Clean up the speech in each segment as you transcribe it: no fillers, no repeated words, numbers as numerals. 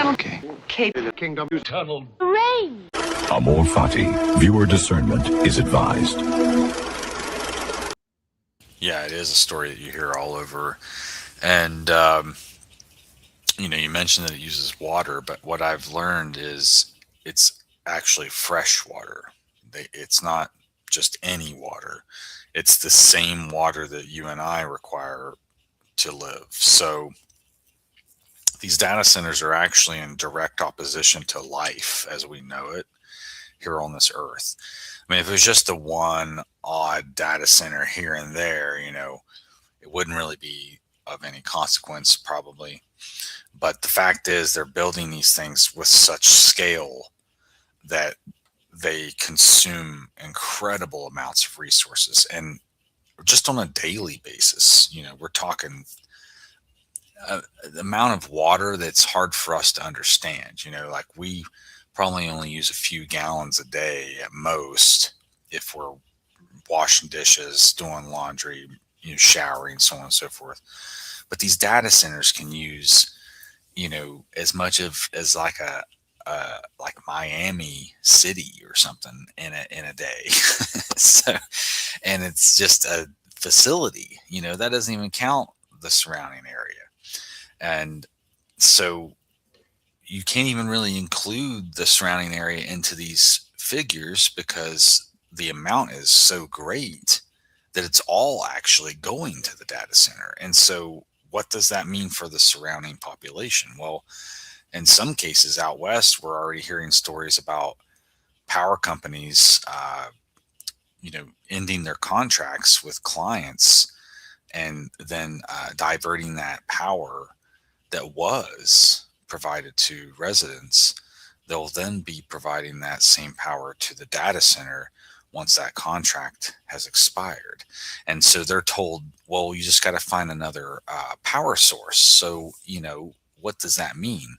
Okay. Kingdom tunnel. Rain. Amor fati. Viewer discernment is advised. Yeah, it is a story that you hear all over. And, you mentioned that it uses water, but what I've learned is it's actually fresh water. It's not just any water. It's the same water that you and I require to live. So these data centers are actually in direct opposition to life as we know it here on this earth. I mean, if it was just the one odd data center here and there, it wouldn't really be of any consequence probably. But the fact is they're building these things with such scale that they consume incredible amounts of resources, and just on a daily basis, we're talking the amount of water that's hard for us to understand. Like we probably only use a few gallons a day at most if we're washing dishes, doing laundry, showering, so on and so forth. But these data centers can use, as much as like like Miami City or something in a day. So, and it's just a facility, that doesn't even count the surrounding area. And so you can't even really include the surrounding area into these figures because the amount is so great that it's all actually going to the data center. And so what does that mean for the surrounding population? Well, in some cases out west, we're already hearing stories about power companies, ending their contracts with clients and then diverting that power that was provided to residents. They'll then be providing that same power to the data center once that contract has expired. And so they're told, well, you just got to find another power source. So, what does that mean?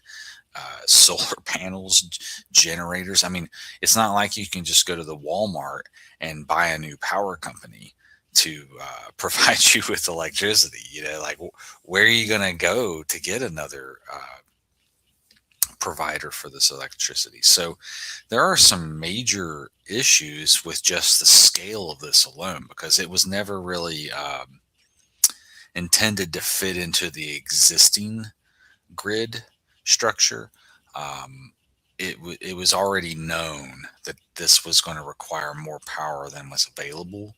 Solar panels, generators. I mean, it's not like you can just go to the Walmart and buy a new power company to provide you with electricity. Like where are you going to go to get another provider for this electricity? So there are some major issues with just the scale of this alone, because it was never really intended to fit into the existing grid structure. It was already known that this was going to require more power than was available.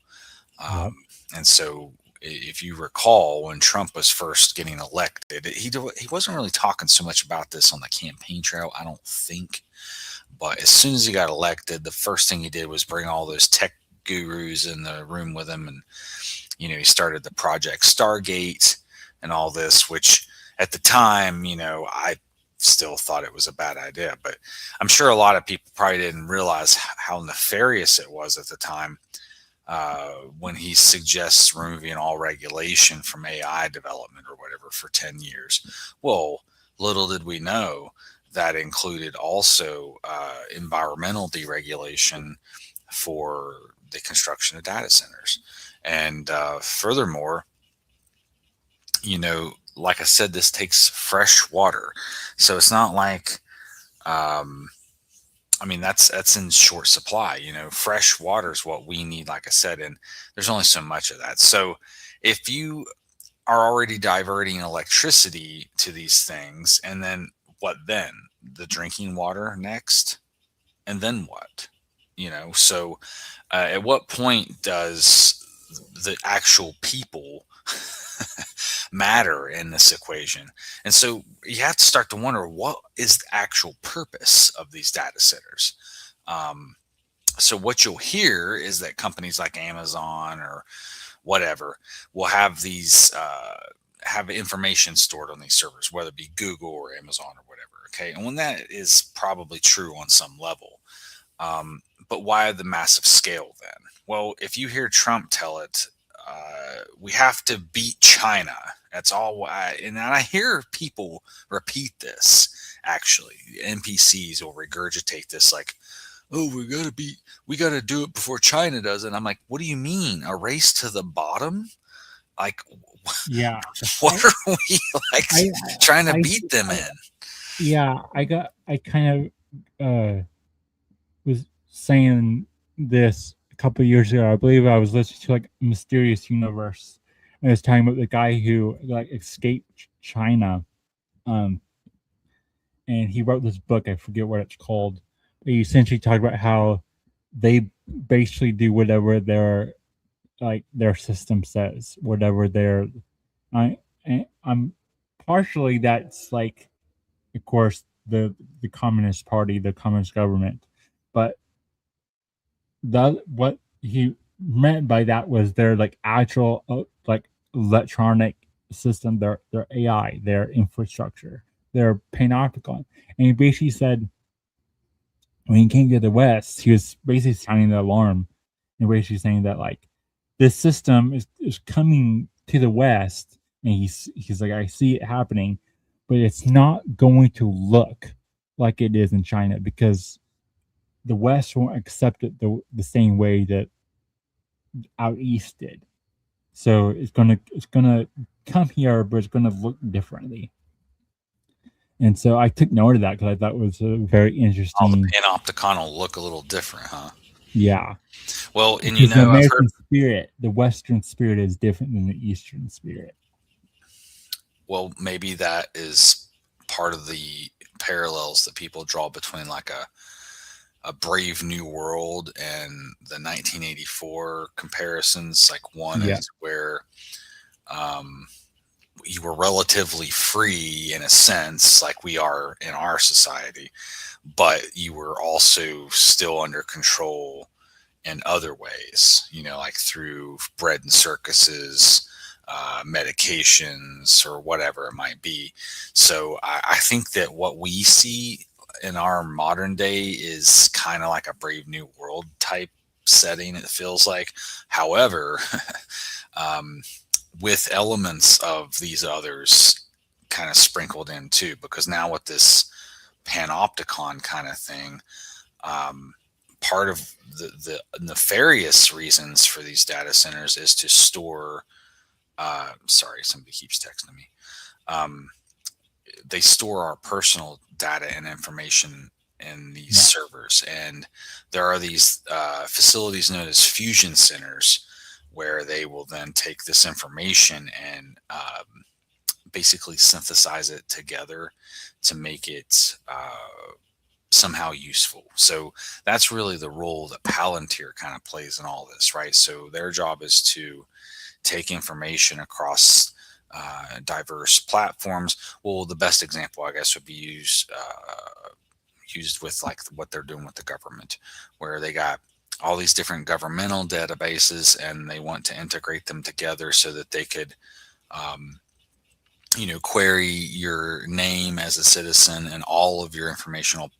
Yep. And so if you recall, when Trump was first getting elected, he wasn't really talking so much about this on the campaign trail, I don't think. But as soon as he got elected, the first thing he did was bring all those tech gurus in the room with him. And, he started the Project Stargate and all this, which at the time, I still thought it was a bad idea. But I'm sure a lot of people probably didn't realize how nefarious it was at the time. When he suggests removing all regulation from AI development or whatever for 10 years. Well, little did we know that included also environmental deregulation for the construction of data centers. And furthermore, like I said, this takes fresh water. So it's not like, that's in short supply. Fresh water is what we need, like I said, and there's only so much of that. So if you are already diverting electricity to these things, and then what then? The drinking water next? And then what? So at what point does the actual people matter in this equation? And so you have to start to wonder, what is the actual purpose of these data centers? So what you'll hear is that companies like Amazon or whatever will have these have information stored on these servers, whether it be Google or Amazon or whatever. Okay, and when that is probably true on some level, but why the massive scale then? Well, if you hear Trump tell it, we have to beat China. That's all. And I hear people repeat this. Actually, NPCs will regurgitate this like, "Oh, we got to do it before China does it." And I'm like, "What do you mean? A race to the bottom? Like, Yeah. what are we like trying to beat them in?" Yeah, I kind of was saying this a couple of years ago. I believe I was listening to like Mysterious Universe, and it was talking about the guy who like escaped China, um, and he wrote this book. I forget what it's called. He essentially talked about how they basically do whatever their system says, whatever their I'm partially that's like, of course, the Communist Party, the Communist government, but what he meant by that was their like actual like electronic system, their AI, their infrastructure, their panopticon. And he basically said when he came to the West, he was basically sounding the alarm and basically saying that like this system is coming to the West, and he's like, I see it happening, but it's not going to look like it is in China because the West won't accept it the same way that out east did. So it's gonna come here, but it's gonna look differently. And so I took note of that because I thought it was a very All the interesting. panopticon will look a little different, huh? Yeah, Well, and because the I've heard. American spirit, the Western spirit, is different than the Eastern spirit. Well, maybe that is part of the parallels that people draw between like a Brave New World and the 1984 comparisons. Like one Yeah, is where um, you were relatively free in a sense, like we are in our society, but you were also still under control in other ways, like through bread and circuses, medications, or whatever it might be. So I think that what we see in our modern day is kind of like a Brave New World type setting, it feels like. However, um, with elements of these others kind of sprinkled in too, because now with this panopticon kind of thing, um, part of the nefarious reasons for these data centers is to store. Sorry, somebody keeps texting me. Um, they store our personal data and information in these yeah, servers, and there are these facilities known as fusion centers where they will then take this information and basically synthesize it together to make it somehow useful. So that's really the role that Palantir kind of plays in all this, right? So their job is to take information across diverse platforms. Well, the best example, I guess, would be used with like what they're doing with the government, where they got all these different governmental databases and they want to integrate them together so that they could um, query your name as a citizen, and all of your information will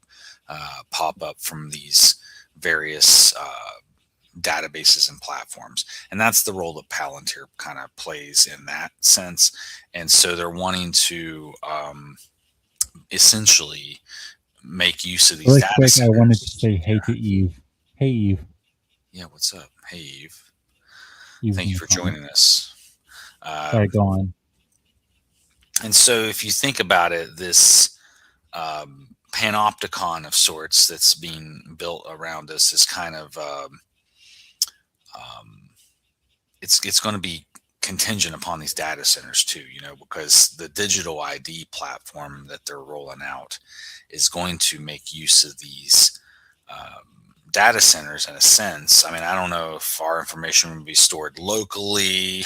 pop up from these various databases and platforms. And that's the role that Palantir kind of plays in that sense. And so they're wanting to essentially make use of these really data quick, I wanted to centers. say hey to Eve. Hey Eve, Yeah, what's up? Hey, Eve. Eve's Thank in you the for comment. joining us. Sorry, go on. And so if you think about it, this panopticon of sorts that's being built around us is kind of um, it's going to be contingent upon these data centers too, because the digital ID platform that they're rolling out is going to make use of these data centers in a sense. I mean, I don't know if our information would be stored locally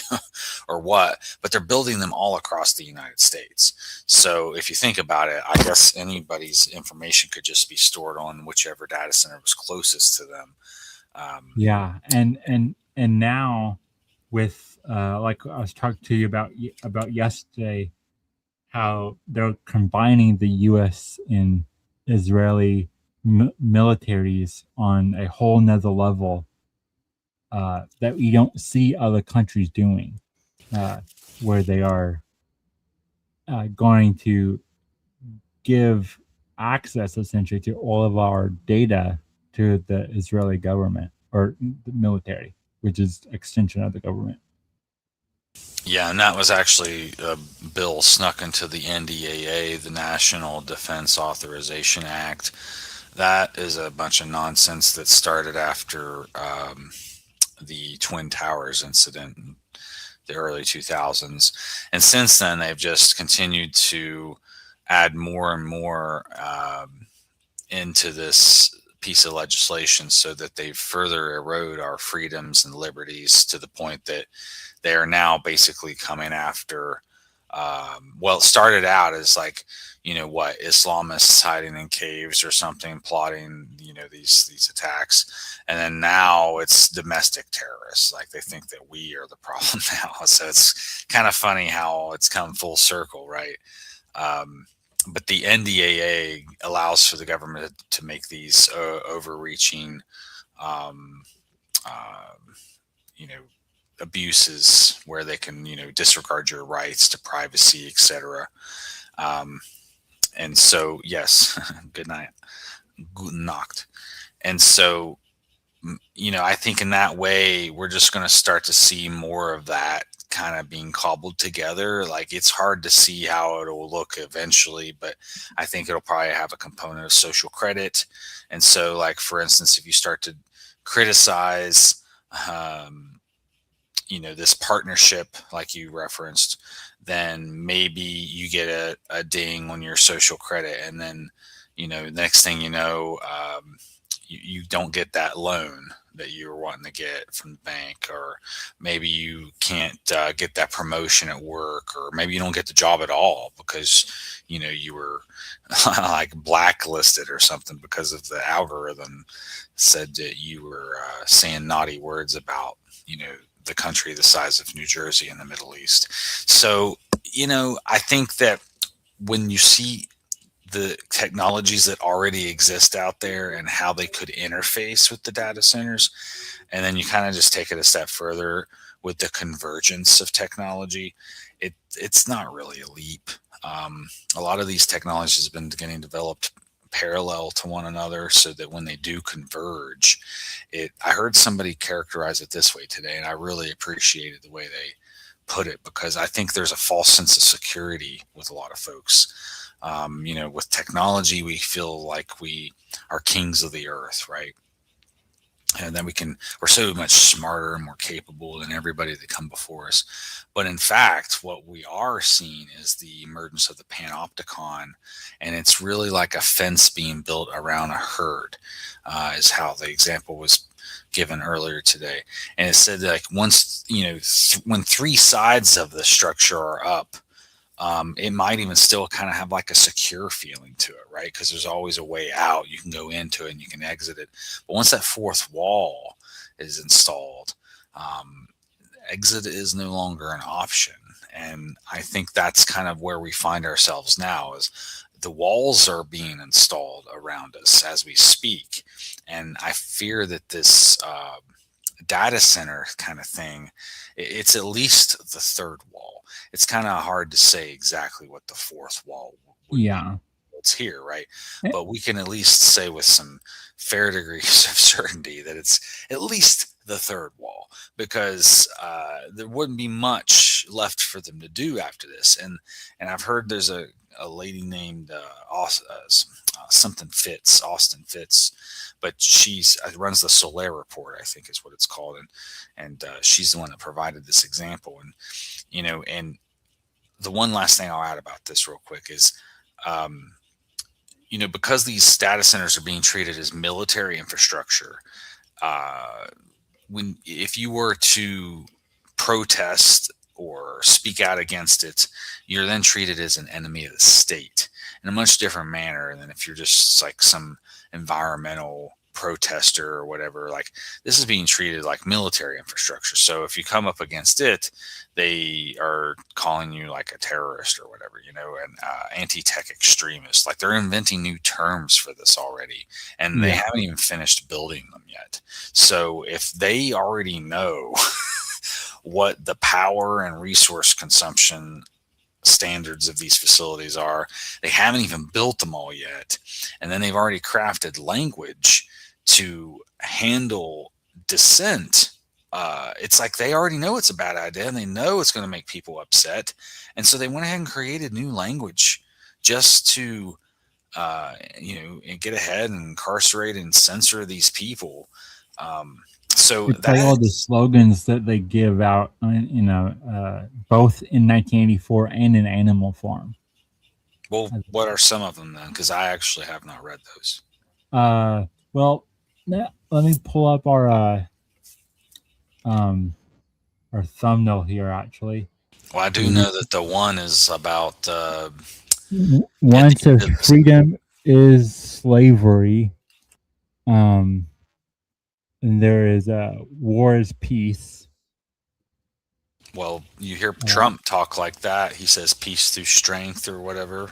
or what, but they're building them all across the United States. So if you think about it, I guess anybody's information could just be stored on whichever data center was closest to them. Yeah, and now with like I was talking to you about yesterday, how they're combining the U.S. and Israeli militaries on a whole nother level that we don't see other countries doing, where they are going to give access essentially to all of our data to the Israeli government or the military, which is extension of the government. Yeah, and that was actually a bill snuck into the NDAA, the National Defense Authorization Act. That is a bunch of nonsense that started after the Twin Towers incident in the early 2000s. And since then, they've just continued to add more and more into this piece of legislation so that they further erode our freedoms and liberties to the point that they are now basically coming after. Well, it started out as like, what, Islamists hiding in caves or something, plotting, these attacks, and then now it's domestic terrorists. Like they think that we are the problem now. So it's kind of funny how it's come full circle, right? But the NDAA allows for the government to make these overreaching, um, uh, you know, abuses where they can, disregard your rights to privacy, etc. Um, and so, yes, good night, guten Nacht. And so, I think in that way, we're just going to start to see more of that kind of being cobbled together. Like it's hard to see how it'll look eventually, but I think it'll probably have a component of social credit. And so, like, for instance, if you start to criticize, um, this partnership like you referenced, then maybe you get a ding on your social credit, and then the next thing you know, you don't get that loan that you were wanting to get from the bank, or maybe you can't get that promotion at work, or maybe you don't get the job at all because you were like blacklisted or something because of the algorithm said that you were saying naughty words about the country the size of New Jersey in the Middle East. So, I think that when you see the technologies that already exist out there and how they could interface with the data centers, and then you kind of just take it a step further with the convergence of technology, it's not really a leap. A lot of these technologies have been getting developed parallel to one another so that when they do converge, I heard somebody characterize it this way today, and I really appreciated the way they put it, because I think there's a false sense of security with a lot of folks. With technology, we feel like we are kings of the earth, right? And then we're so much smarter and more capable than everybody that come before us. But in fact, what we are seeing is the emergence of the panopticon, and it's really like a fence being built around a herd, is how the example was given earlier today. And it said like once, when three sides of the structure are up, it might even still kind of have like a secure feeling to it, right? Because there's always a way out. You can go into it and you can exit it. But once that fourth wall is installed, exit is no longer an option. And I think that's kind of where we find ourselves now, is the walls are being installed around us as we speak. And I fear that this data center kind of thing, it's at least the third wall. It's kind of hard to say exactly what the fourth wall would be. Yeah. It's here, right? Eh, But we can at least say with some fair degrees of certainty that it's at least the third wall, because there wouldn't be much left for them to do after this. And I've heard there's a lady named Austin Fitz, but she's runs the Solaire Report, I think is what it's called, and she's the one that provided this example. And the one last thing I'll add about this real quick is, because these data centers are being treated as military infrastructure, if you were to protest or speak out against it, you're then treated as an enemy of the state in a much different manner than if you're just like some environmental protester or whatever. Like, this is being treated like military infrastructure. So if you come up against it, they are calling you like a terrorist or whatever, and anti-tech extremist. Like, they're inventing new terms for this already, and they Yeah. haven't even finished building them yet. So if they already know what the power and resource consumption standards of these facilities are, they haven't even built them all yet, and then they've already crafted language to handle dissent it's like they already know it's a bad idea and they know it's going to make people upset. And so they went ahead and created new language just to, and get ahead and incarcerate and censor these people. So It's like all that, the slogans that they give out, both in 1984 and in Animal Farm. well, what are some of them then? Because I actually have not read those. Well, let me pull up our thumbnail here. Actually, Well, I do know that the one is about one says freedom is slavery. And there is war is peace. Well, you hear Trump talk like that. He says peace through strength or whatever.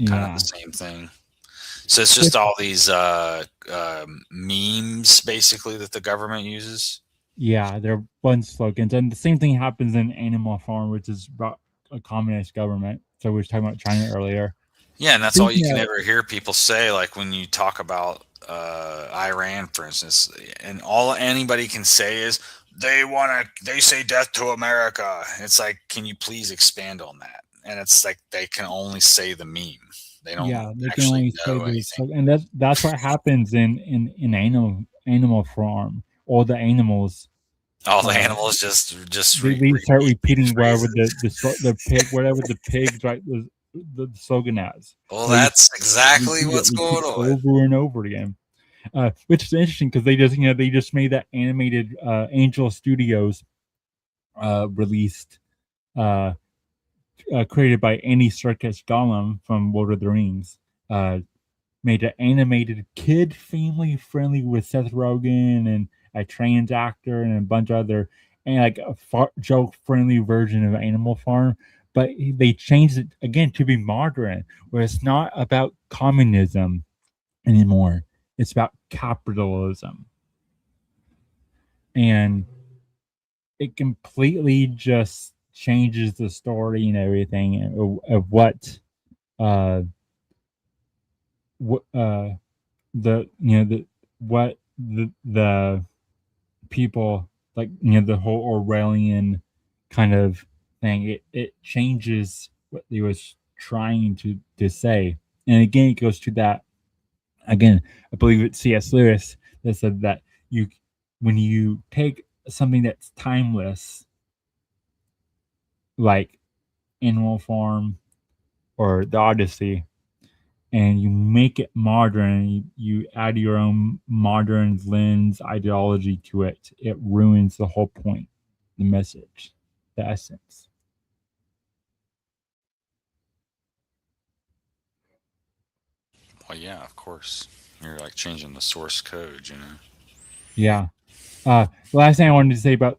Kind of the same thing. So it's just all these memes, basically, that the government uses. Yeah, they're fun slogans. And the same thing happens in Animal Farm, which is about a communist government. So we were talking about China earlier. Yeah, and that's all you can ever hear people say, like when you talk about Iran, for instance, and all anybody can say is they say death to America. It's like, can you please expand on that? And it's like they can only say the meme. They don't they can actually only know say anything. and that's what happens in Animal Farm. All the animals, All the animals just they start repeating whatever the pigs right the slogan as. Well, that's exactly what's going on over and over again. Which is interesting because they just made that animated Angel Studios released created by Andy Serkis Gollum from Lord of the Rings. Made an animated kid family friendly with Seth Rogen and a trans actor and a bunch of other, and like a joke friendly version of Animal Farm. But they changed it again to be modern, where it's not about communism anymore. It's about capitalism. And it completely just changes the story and everything of what the people, like, the whole Orwellian kind of thing. It changes what they was trying to say. And again, it goes to that again, I believe it's C.S. Lewis that said that when you take something that's timeless, like Animal Farm or the Odyssey, and you make it modern, you add your own modern lens ideology to it, it ruins the whole point, the message, the essence. Well, yeah, of course. You're like changing the source code, Yeah. The last thing I wanted to say about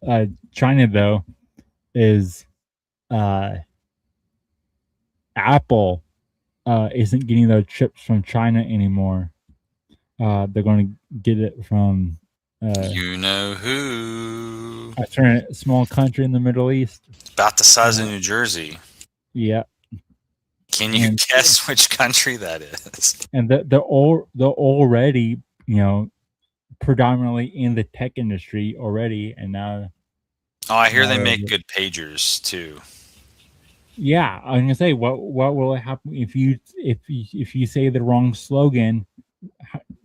China, though, is Apple isn't getting their chips from China anymore. They're going to get it from you know who? a small country in the Middle East, About the size of New Jersey. Yeah. Can you guess which country that is? And they're already, predominantly in the tech industry already, and now. Oh, I hear they make good pagers too. Yeah, I'm gonna say, what will happen if you say the wrong slogan?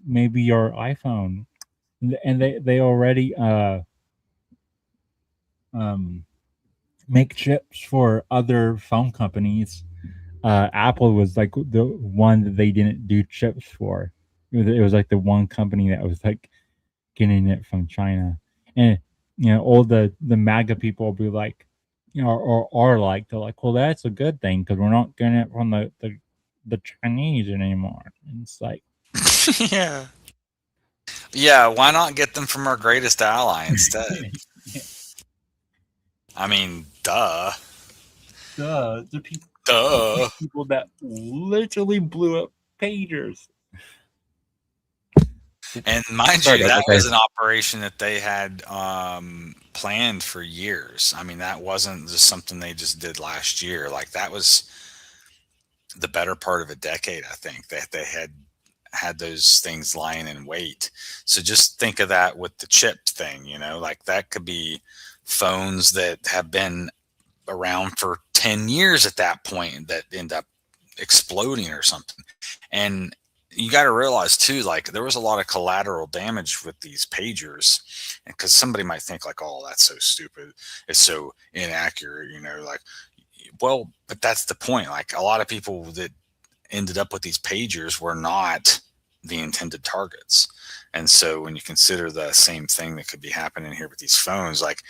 Maybe your iPhone, and they already make chips for other phone companies. Apple was like the one that they didn't do chips for. It was like the one company that was like getting it from China, and all the MAGA people will be like, or like, they're like, well, that's a good thing because we're not getting it from the Chinese anymore. And it's like, yeah, why not get them from our greatest ally instead? I mean, duh. The people that literally blew up pagers. And mind you, that was an operation that they had planned for years. I mean, that wasn't just something they just did last year. Like, that was the better part of a decade, I think, that they had had those things lying in wait. So just think of that with the chip thing, like that could be phones that have been around for 10 years at that point that end up exploding or something. And you got to realize too, like there was a lot of collateral damage with these pagers, because somebody might think like, oh, that's so stupid, it's so inaccurate, like, well, but that's the point. Like a lot of people that ended up with these pagers were not the intended targets. And so when you consider the same thing that could be happening here with these phones, like,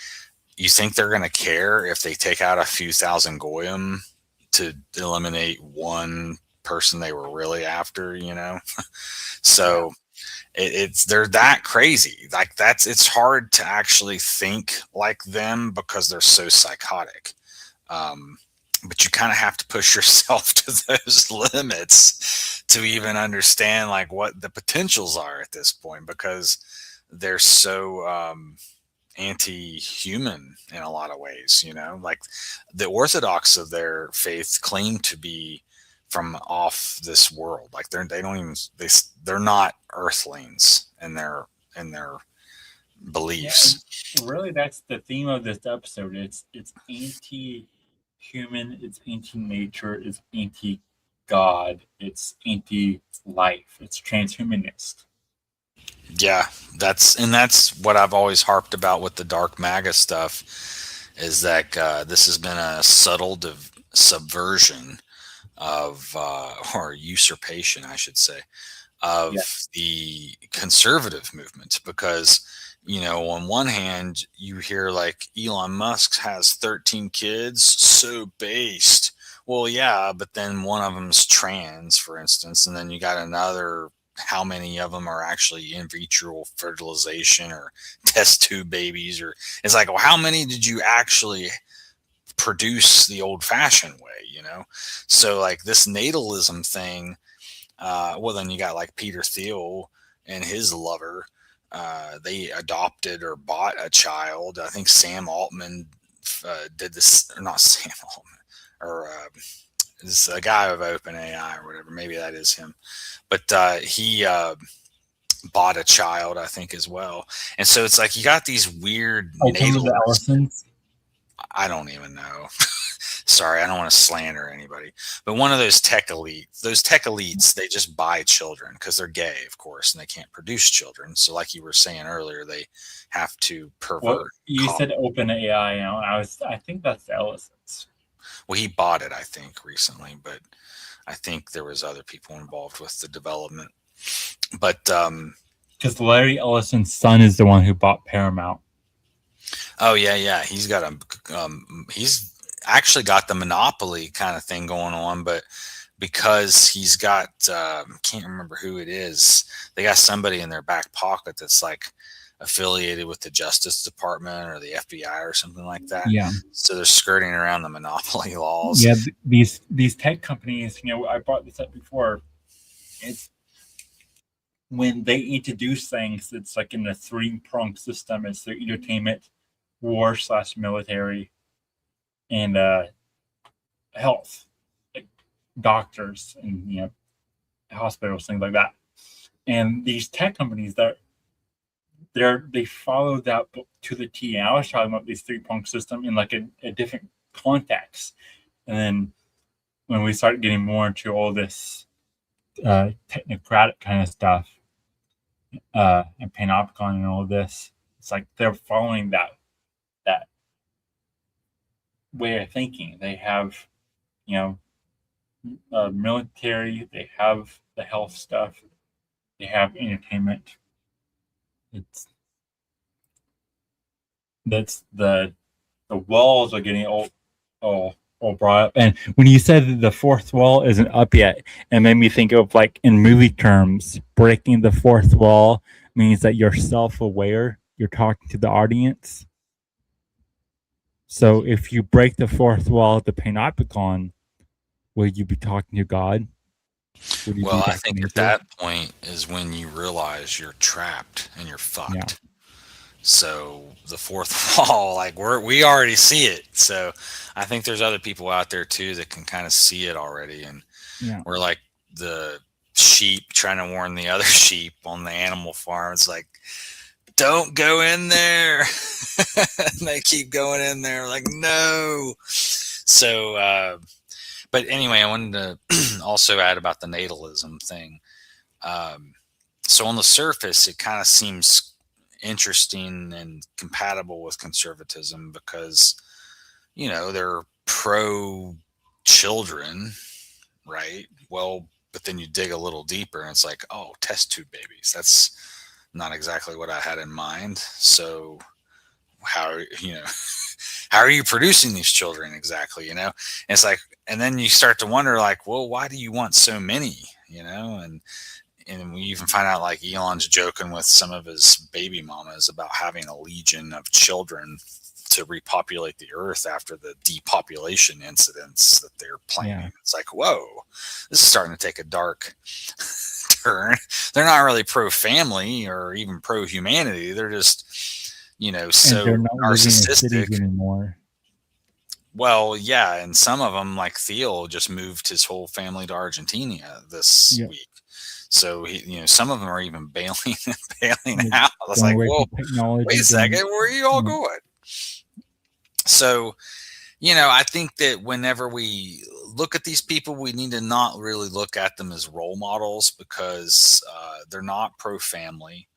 you think they're going to care if they take out a few thousand goyim to eliminate one person they were really after, So they're that crazy. Like it's hard to actually think like them because they're so psychotic. But you kind of have to push yourself to those limits to even understand like what the potentials are at this point, because they're so anti-human in a lot of ways. Like the orthodox of their faith claim to be from off this world. Like they're not earthlings in their beliefs. Yeah, really, that's the theme of this episode. It's anti-human, it's anti-nature, it's anti-God, it's anti-life, it's transhumanist. Yeah, that's what I've always harped about with the dark MAGA stuff, is that this has been a subtle subversion of or usurpation, I should say, of the conservative movement. Because on one hand you hear like Elon Musk has 13 kids, so based. Well, yeah, but then one of them's trans, for instance, and then you got another, how many of them are actually in vitro fertilization or test tube babies? Or it's like, well, how many did you actually produce the old fashioned way, So like this natalism thing, well, then you got like Peter Thiel and his lover, they adopted or bought a child. I think Sam Altman did this, or not Sam Altman, or this a guy of OpenAI or whatever, maybe that is him, but he bought a child, I think, as well. And so it's like you got these weird Ellisons. I don't even know. Sorry, I don't want to slander anybody, but one of those tech elites, they just buy children because they're gay, of course, and they can't produce children. So like you were saying earlier, they have to pervert. Well, you said OpenAI, I think that's the Ellisons. Well, he bought it, I think, recently, but I think there was other people involved with the development. But because Larry Ellison's son is the one who bought Paramount. Oh yeah, he's got he's actually got the monopoly kind of thing going on, but because he's got can't remember who it is, they got somebody in their back pocket that's like affiliated with the Justice Department or the FBI or something like that. Yeah. So they're skirting around the monopoly laws. Yeah, these tech companies, I brought this up before. It's when they introduce things, it's like in a three-pronged system. It's their entertainment, war/military, and health, like doctors and hospitals, things like that. And these tech companies they follow that to the T. And I was talking about this three-pronged system in like a different context. And then when we start getting more into all this technocratic kind of stuff, and panopticon and all of this, it's like they're following that way of thinking. They have, military, they have the health stuff, they have entertainment. That's the walls are getting all brought up. And when you said that the fourth wall isn't up yet, it made me think of, like, in movie terms, breaking the fourth wall means that you're self-aware, you're talking to the audience. So if you break the fourth wall at the Panopticon, will you be talking to God? Well, I think at that point is when you realize you're trapped and you're fucked. Yeah. So the fourth wall, like we already see it. So I think there's other people out there too that can kind of see it already. And we're like sheep trying to warn the other sheep on the animal farm. It's like, don't go in there. And they keep going in there like, no. So, but anyway, I wanted to also add about the natalism thing. So on the surface, it kind of seems interesting and compatible with conservatism because, they're pro children, right? Well, but then you dig a little deeper and it's like, oh, test tube babies. That's not exactly what I had in mind. So how, how are you producing these children exactly? And it's like, and then you start to wonder like, well, why do you want so many, and we even find out like Elon's joking with some of his baby mamas about having a legion of children to repopulate the earth after the depopulation incidents that they're planning. Yeah. It's like, whoa, this is starting to take a dark turn. They're not really pro-family or even pro-humanity. They're just, so they're not narcissistic anymore. Well, yeah, and some of them, like Theo, just moved his whole family to Argentina this week. So some of them are even bailing out. I was like, whoa, wait a second, where are you all going? So, I think that whenever we look at these people, we need to not really look at them as role models because they're not pro-family.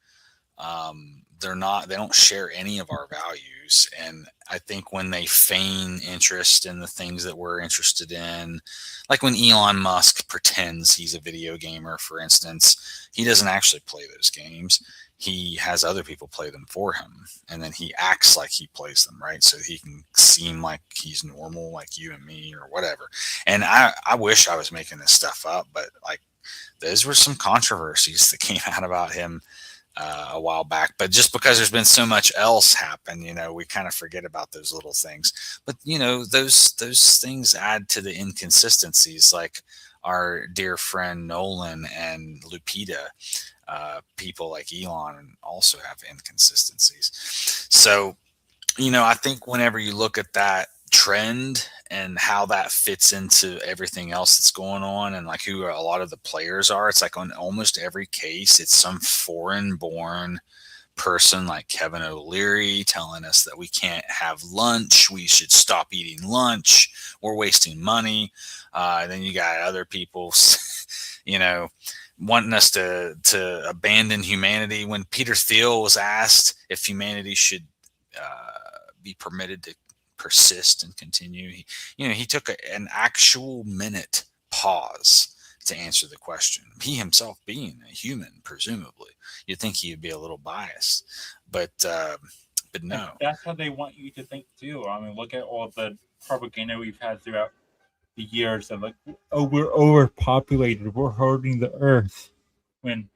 They don't share any of our values. And I think when they feign interest in the things that we're interested in, like when Elon Musk pretends he's a video gamer, for instance, he doesn't actually play those games. He has other people play them for him. And then he acts like he plays them, right? So he can seem like he's normal, like you and me or whatever. And I wish I was making this stuff up, but like those were some controversies that came out about him a while back, but just because there's been so much else happen, we kind of forget about those little things. But those things add to the inconsistencies, like our dear friend Nolan and Lupita. People like Elon also have inconsistencies. So, I think whenever you look at that trend and how that fits into everything else that's going on and like who a lot of the players are, it's like on almost every case, it's some foreign born person like Kevin O'Leary telling us that we can't have lunch. We should stop eating lunch. We're wasting money. And then you got other people, wanting us to abandon humanity. When Peter Thiel was asked if humanity should be permitted to persist and continue, he took an actual minute pause to answer the question. He himself being a human, presumably, you'd think he'd be a little biased, but no. That's how they want you to think too. I mean, look at all the propaganda we've had throughout the years of like, oh, we're overpopulated, we're hurting the earth, when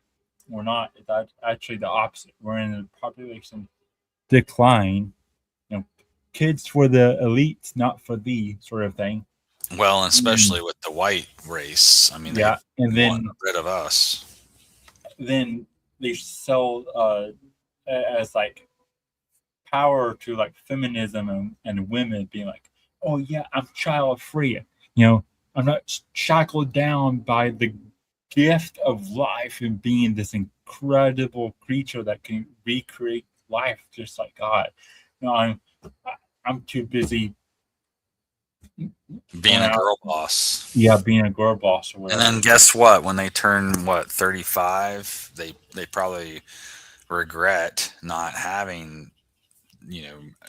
we're not. It's actually the opposite. We're in a population decline. Kids for the elites, not for the sort of thing. Well, especially with the white race. I mean, and then rid of us. Then they sell as like power to like feminism and women being like, oh yeah, I'm child free. I'm not shackled down by the gift of life and being this incredible creature that can recreate life just like God. I'm too busy being a girl boss. Yeah, being a girl boss or whatever. And then guess what? When they turn 35, they probably regret not having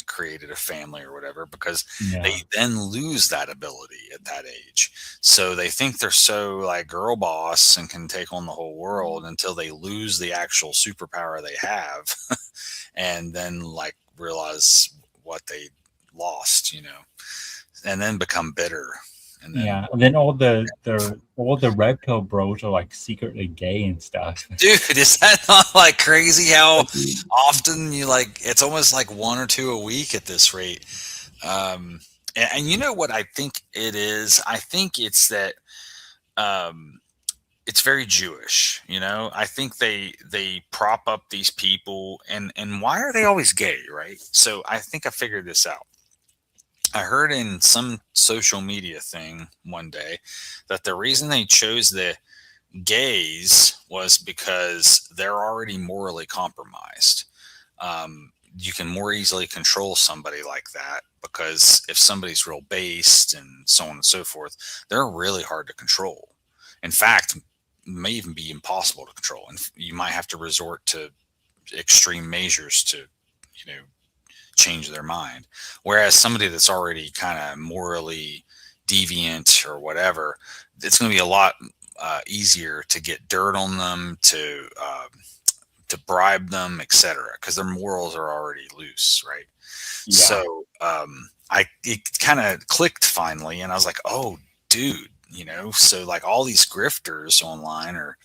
created a family or whatever, because they then lose that ability at that age. So they think they're so like girl boss and can take on the whole world until they lose the actual superpower they have and then like realize what they lost, and then become bitter. And then all the red pill bros are like secretly gay and stuff. Dude, is that not like crazy how often you like, it's almost like one or two a week at this rate. And you know what I think it is? I think it's that it's very Jewish, I think they prop up these people and why are they always gay, right? So I think I figured this out. I heard in some social media thing one day that the reason they chose the gays was because they're already morally compromised. You can more easily control somebody like that because if somebody's real based and so on and so forth, they're really hard to control. In fact, may even be impossible to control, and you might have to resort to extreme measures to, change their mind. Whereas somebody that's already kind of morally deviant or whatever, it's going to be a lot easier to get dirt on them, to bribe them, etc., because their morals are already loose, right? Yeah. So it kind of clicked finally, and I was like, oh, dude, so like all these grifters online are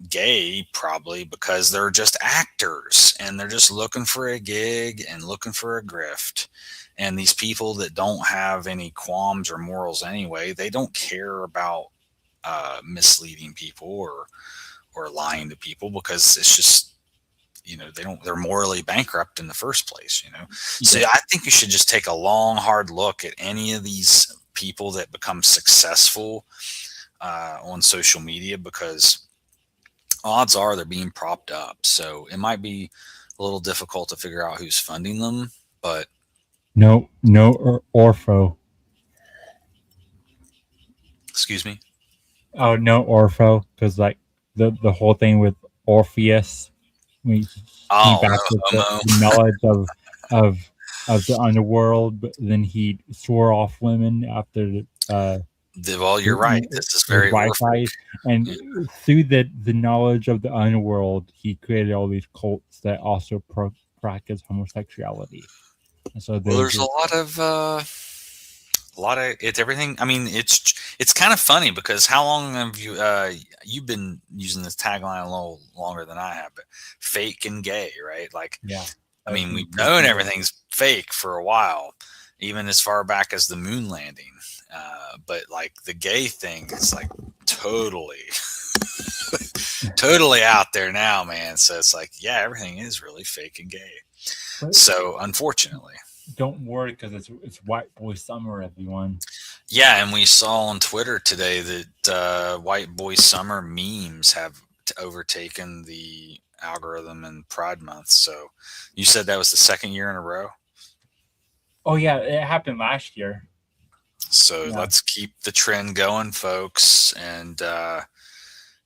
gay probably because they're just actors and they're just looking for a gig and looking for a grift. And these people that don't have any qualms or morals anyway, they don't care about misleading people or lying to people because it's just, they're morally bankrupt in the first place, So I think you should just take a long, hard look at any of these people that become successful on social media, because odds are they're being propped up. So it might be a little difficult to figure out who's funding them, but no Orpho. Excuse me. Oh, no Orpho, because like the whole thing with Orpheus, when he came back with the knowledge of the underworld, but then he swore off women after well, you're right. This is very Wi-Fi, and through the knowledge of the underworld, he created all these cults that also practice homosexuality. And so there's a lot of it's everything. I mean, it's kind of funny because how long have you've been using this tagline a little longer than I have, but fake and gay, right? Like, yeah. I mean, we've known everything's fake for a while, even as far back as the moon landing. But like the gay thing is like totally out there now, man. So it's like, yeah, everything is really fake and gay. But so unfortunately, don't worry, because it's White Boy Summer, everyone. Yeah, and we saw on Twitter today that White Boy Summer memes have overtaken the algorithm in Pride Month. So you said that was the second year in a row? Oh yeah, it happened last year. So let's keep the trend going, folks, and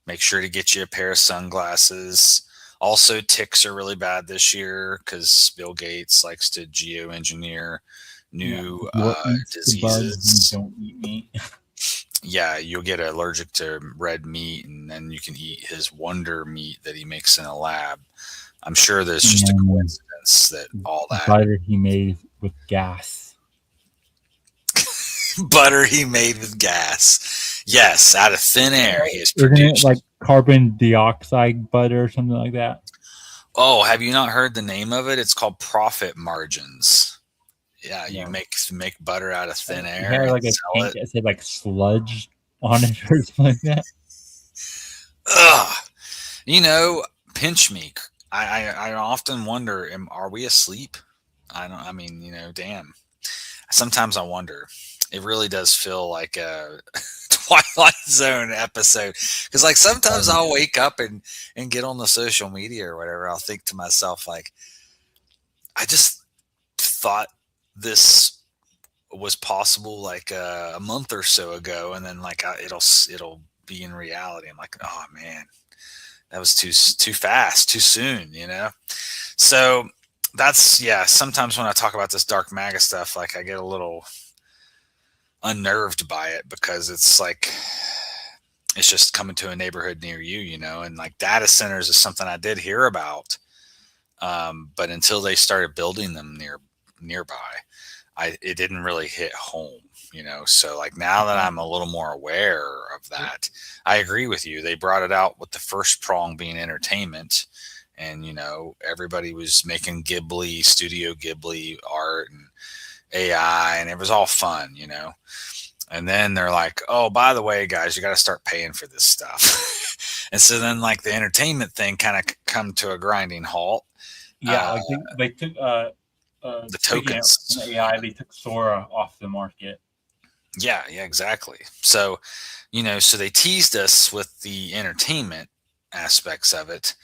make sure to get you a pair of sunglasses. Also, ticks are really bad this year because Bill Gates likes to geoengineer new diseases. Don't eat meat. Yeah, you'll get allergic to red meat, and then you can eat his wonder meat that he makes in a lab. I'm sure there's just a coincidence that all that butter he made with gas. Butter he made with gas. Yes, out of thin air he has produced. Isn't it like carbon dioxide butter or something like that? Oh, have you not heard the name of it? It's called profit margins. Yeah, you make butter out of thin air. You had like a tank that said like sludge on it or something like that. Ugh. Pinch me. I often wonder, are we asleep? Damn. Sometimes I wonder. It really does feel like a Twilight Zone episode, because like sometimes I'll wake up and get on the social media or whatever. I'll think to myself, like, I just thought this was possible like a month or so ago, and then like it'll be in reality. I'm like, oh man, that was too fast, too soon, So that's sometimes when I talk about this dark MAGA stuff, like I get a little unnerved by it, because it's like it's just coming to a neighborhood near you, and like data centers is something I did hear about, but until they started building them nearby, it didn't really hit home, so like now that I'm a little more aware of that, I agree with you. They brought it out with the first prong being entertainment, and everybody was making Studio Ghibli art and AI, and it was all fun, and then they're like, oh, by the way, guys, you got to start paying for this stuff. And so then like the entertainment thing kind of come to a grinding halt. Yeah, they took the tokens AI, they took Sora off the market. Yeah, exactly. So, so they teased us with the entertainment aspects of it.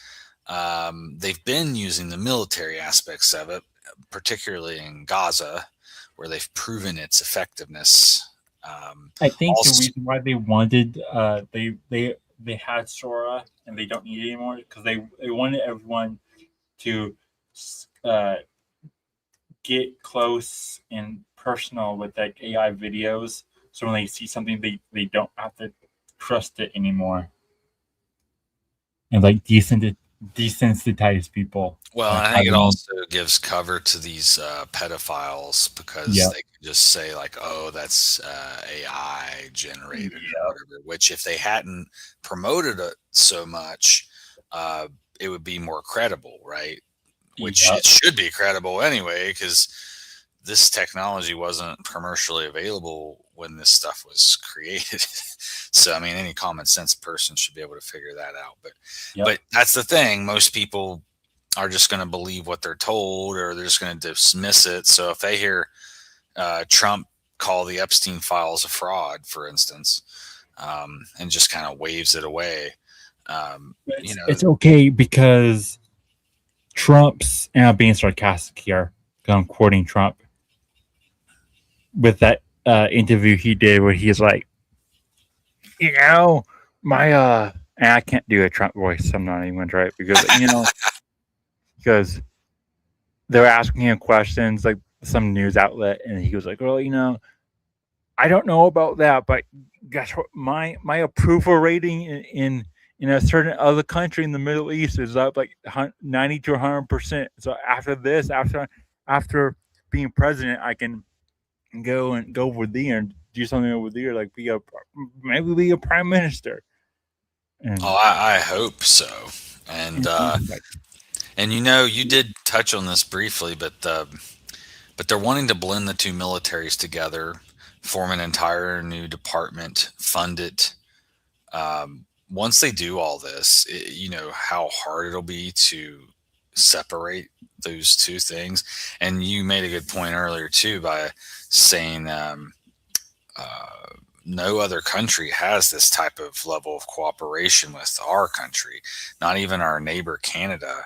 They've been using the military aspects of it, particularly in Gaza, where they've proven its effectiveness. I think the Also, reason why they wanted they had Sora and they don't need it anymore because they wanted everyone to uh, get close and personal with like AI videos. So when they see something, they don't have to trust it anymore and like desensitize people. well, And I think it having also gives cover to these pedophiles because yeah they can just say like, "Oh, that's AI generated" or yeah whatever. Which, if they hadn't promoted it so much, uh, it would be more credible, right? Which yeah it should be credible anyway, because this technology wasn't commercially available when this stuff was created. So, I mean, any common sense person should be able to figure that out. yep But that's the thing. Most people are just going to believe what they're told, or they're just going to dismiss it. So if they hear Trump call the Epstein files a fraud, for instance, and just kind of waves it away, you know, it's okay because Trump's and I'm being sarcastic here because I'm quoting Trump with that interview he did where he's like, my and I can't do a Trump voice, so I'm not even gonna try it because because they're asking him questions like some news outlet and he was like, well, I don't know about that, but guess what? My approval rating in a certain other country in the Middle East is up like 90 to 100%. So after this, after being president, I can go over there and do something over there, like maybe be a prime minister. And I hope so. And he's like, you did touch on this briefly, but they're wanting to blend the two militaries together, form an entire new department, fund it. Once they do all this, you know how hard it'll be to separate those two things. And you made a good point earlier too by saying uh, no other country has this type of level of cooperation with our country. Not even our neighbor Canada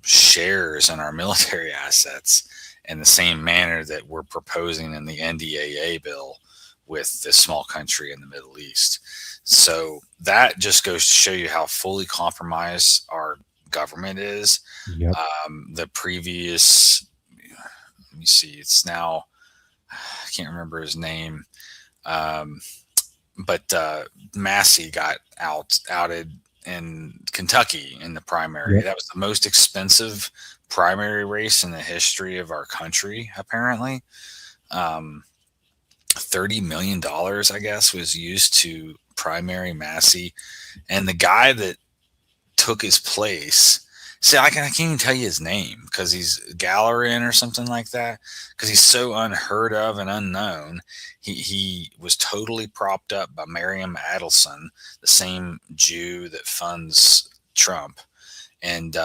shares in our military assets in the same manner that we're proposing in the NDAA bill with this small country in the Middle East. So that just goes to show you how fully compromised our government is. yep, The previous, let me see, it's now, I can't remember his name, um, but Massey got outed in Kentucky in the primary. yep, That was the most expensive primary race in the history of our country, apparently. Um, $30 million, I guess, was used to primary Massey. And the guy that took his place, see, I can't even tell you his name because he's Gallerin or something like that, because he's so unheard of and unknown. He was totally propped up by Miriam Adelson, the same Jew that funds Trump. And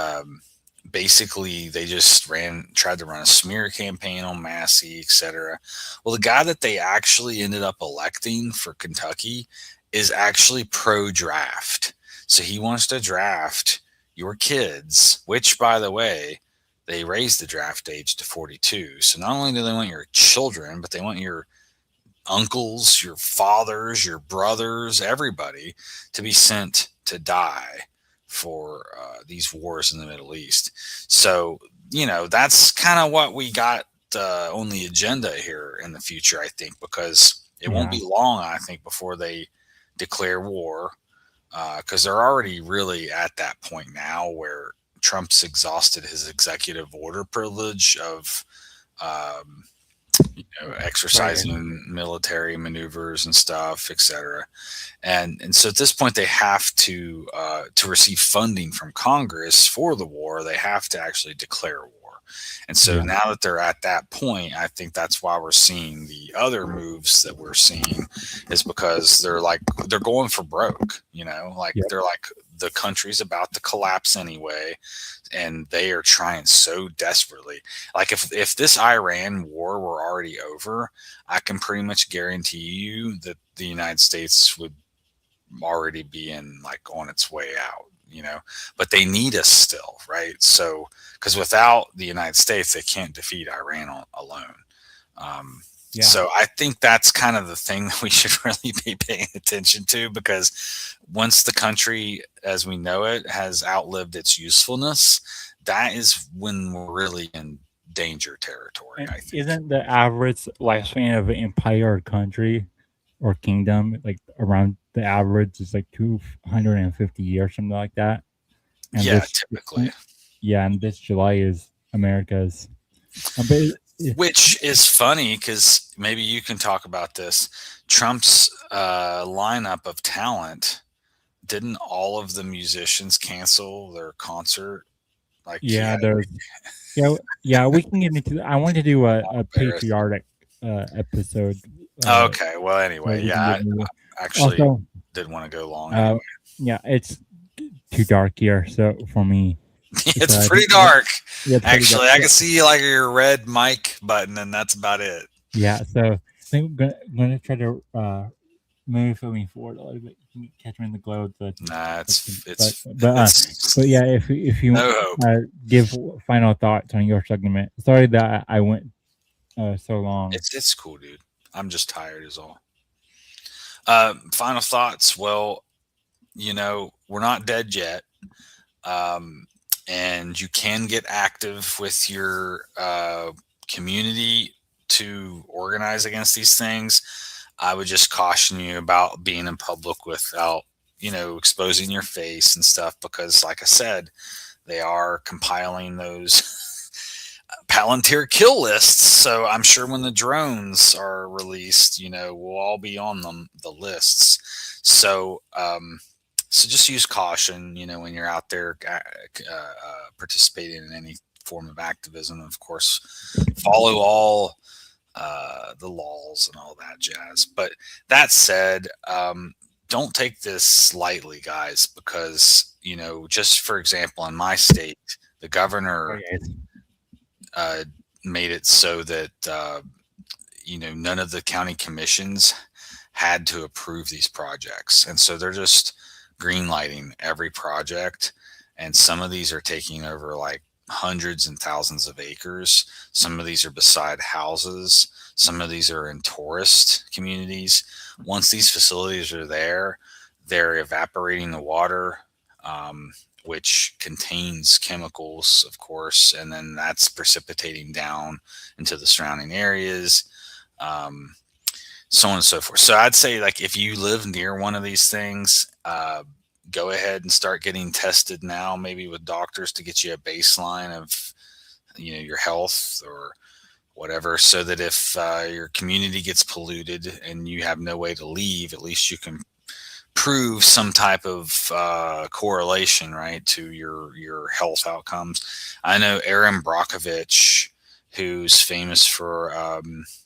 basically they just tried to run a smear campaign on Massey, etc. Well, the guy that they actually ended up electing for Kentucky is actually pro-draft. So he wants to draft your kids, which, by the way, they raised the draft age to 42. So not only do they want your children, but they want your uncles, your fathers, your brothers, everybody to be sent to die for these wars in the Middle East. So, that's kind of what we got on the agenda here in the future, I think, because it won't yeah, be long, I think, before they declare war, because they're already really at that point now where Trump's exhausted his executive order privilege of um, right, exercising military maneuvers and stuff, etc. And so at this point, they have to receive funding from Congress for the war. They have to actually declare war. And so Yeah. now that they're at that point, I think that's why we're seeing the other moves that we're seeing, is because they're going for broke, like Yep. they're like, the country's about to collapse anyway, and they are trying so desperately. Like if this Iran war were already over, I can pretty much guarantee you that the United States would already be on its way out, but they need us still, right? So, because without the United States, they can't defeat Iran alone. Yeah. So I think that's kind of the thing that we should really be paying attention to, because once the country as we know it has outlived its usefulness, that is when we're really in danger territory, And I think. isn't the average lifespan of an empire or country or kingdom like around the average is like 250 years, something like that? And Yeah, typically. and this July is America's. But Which is funny, because maybe you can talk about this. Trump's lineup of talent, didn't all of the musicians cancel their concert? Like, yeah, there's we can get into. I want to do a embarrassing. patriotic episode. Okay, well, So anyway, we can yeah, get into I actually also, didn't want to go long anyway. yeah, it's too dark here, so for me, It's I pretty think dark. yeah, it's pretty Actually, dark. I can see like your red mic button, and that's about it. Yeah, so I think I'm gonna try to move moving forward a little bit. You can catch me in the glow. Nah, But yeah, if you no hope. give final thoughts on your segment. Sorry that I went so long. It's cool, dude. I'm just tired, is all. Final thoughts. Well, we're not dead yet. And you can get active with your community to organize against these things. I would just caution you about being in public without, exposing your face and stuff, because like I said, they are compiling those Palantir kill lists. So I'm sure when the drones are released, we'll all be on the lists. So, so just use caution, when you're out there participating in any form of activism. Of course, follow all the laws and all that jazz. But that said, don't take this lightly, guys, because, just for example, in my state, the governor made it so that, none of the county commissions had to approve these projects. And so they're just greenlighting every project. And some of these are taking over like hundreds and thousands of acres. Some of these are beside houses. Some of these are in tourist communities. Once these facilities are there, they're evaporating the water, which contains chemicals, of course, and then that's precipitating down into the surrounding areas, so on and so forth. So I'd say, like, if you live near one of these things, go ahead and start getting tested now, maybe with doctors, to get you a baseline of, your health or whatever, so that if your community gets polluted and you have no way to leave, at least you can prove some type of correlation, right, to your health outcomes. I know Aaron Brockovich, who's famous for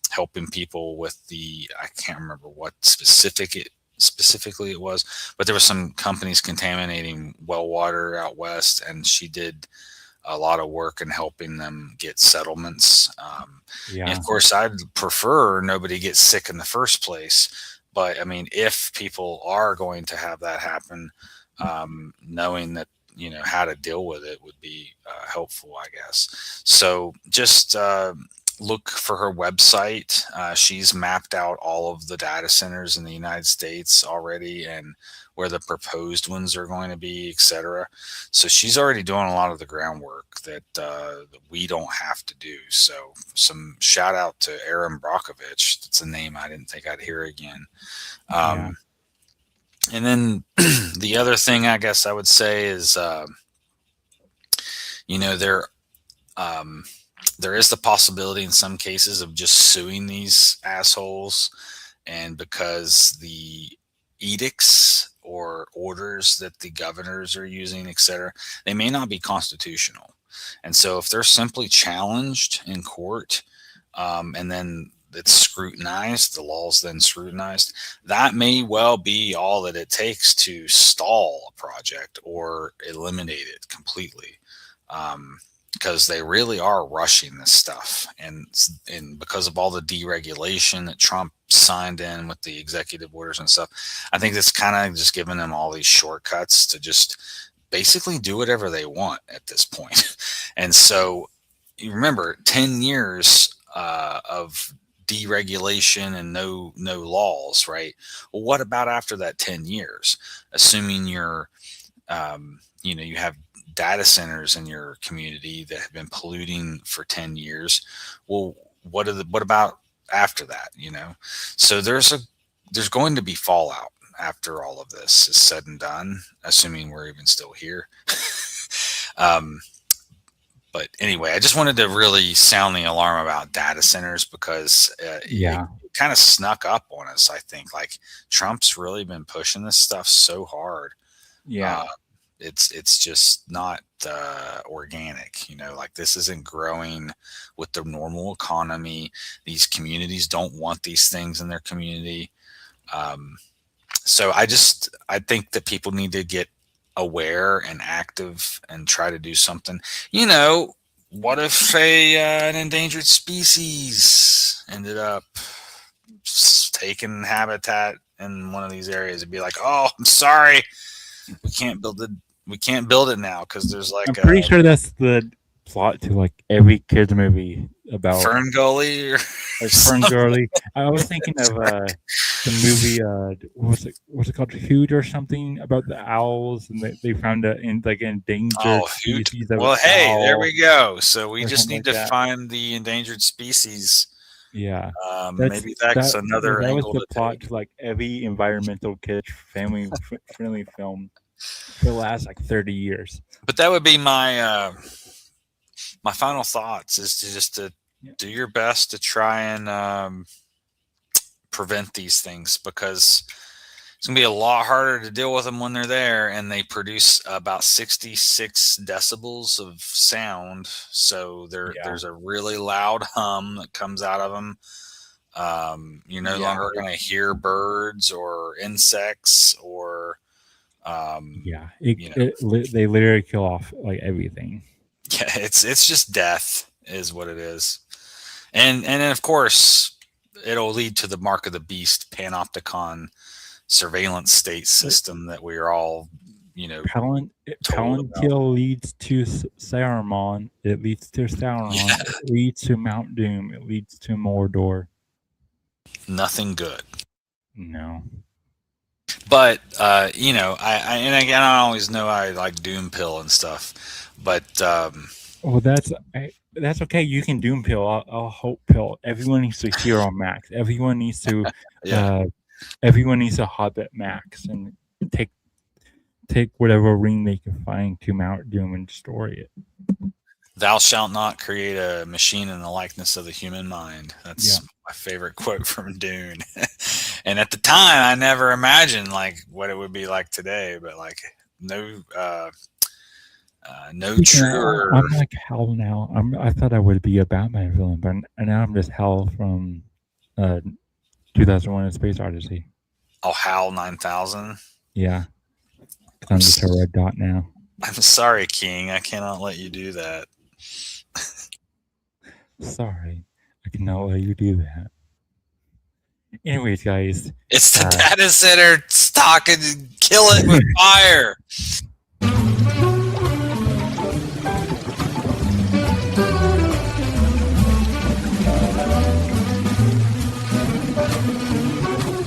helping people with I can't remember what specifically it was, but there was some companies contaminating well water out west, and she did a lot of work in helping them get settlements. And of course, I'd prefer nobody gets sick in the first place. But I mean, if people are going to have that happen, knowing that, how to deal with it would be helpful, I guess. So just look for her website. She's mapped out all of the data centers in the United States already, and where the proposed ones are going to be, etc. So she's already doing a lot of the groundwork that we don't have to do. So some shout out to Aaron Brockovich. That's a name I didn't think I'd hear again. And then the other thing I guess I would say is, there is the possibility in some cases of just suing these assholes. And because the edicts or orders that the governors are using, etc., they may not be constitutional. And so if they're simply challenged in court, and then it's scrutinized, the law's then scrutinized, that may well be all that it takes to stall a project or eliminate it completely. Because they really are rushing this stuff, and because of all the deregulation that Trump signed in with the executive orders and stuff, I think that's kind of just giving them all these shortcuts to just basically do whatever they want at this point. And so you remember 10 years of deregulation and no laws, right? Well, what about after that 10 years? Assuming you're, you have data centers in your community that have been polluting for 10 years. Well, what about after that? So there's going to be fallout after all of this is said and done, assuming we're even still here. But anyway, I just wanted to really sound the alarm about data centers, because it kind of snuck up on us. I think like Trump's really been pushing this stuff so hard. Yeah. It's just not organic, like this isn't growing with the normal economy. These communities don't want these things in their community. So I think that people need to get aware and active and try to do something. What if an endangered species ended up taking habitat in one of these areas? It'd be like, oh, I'm sorry, we can't build it now because there's like. I'm pretty sure that's the plot to like every kids movie about Fern Gully or Fern Gully. I was thinking of the movie. What's it called? Hoot or something, about the owls, and they found endangered species. Well, hey, there we go. So we just need to find the endangered species. Yeah, maybe that's another angle. That was the plot to like every environmental kid family friendly film for the last like 30 years. But that would be my my final thoughts, is to just do your best to try and prevent these things, because it's gonna be a lot harder to deal with them when they're there, and they produce about 66 decibels of sound. So there's a really loud hum that comes out of them. You're no longer going to hear birds or insects or they literally kill off like everything. Yeah, it's just death is what it is. And then of course it'll lead to the mark of the beast panopticon surveillance state system that we are all, Palantir leads to Saruman. It leads to Sauron. Yeah. It leads to Mount Doom. It leads to Mordor. Nothing good. No. But I don't always know I like Doom Pill and stuff, but well, that's okay. You can Doom Pill. I'll Hope Pill. Everyone needs to Hero Max. Everyone needs to everyone needs a Hobbit Max, and take whatever ring they can find to Mount Doom and destroy it. Thou shalt not create a machine in the likeness of the human mind. That's my favorite quote from Dune. And at the time, I never imagined like what it would be like today. But like no truer. I'm like Hal now. I thought I would be a Batman villain, but now I'm just Hal from 2001: A Space Odyssey. Oh, Hal 9000. Yeah, I'm just a red dot now. I'm sorry, King. I cannot let you do that. Sorry, I cannot let you do that. Anyways, guys, it's the data center stock and kill it with fire.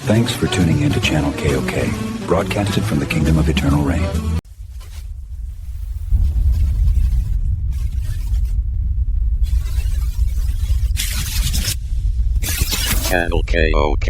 Thanks for tuning in to Channel KOK, broadcasted from the Kingdom of Eternal Reign. Channel KOK.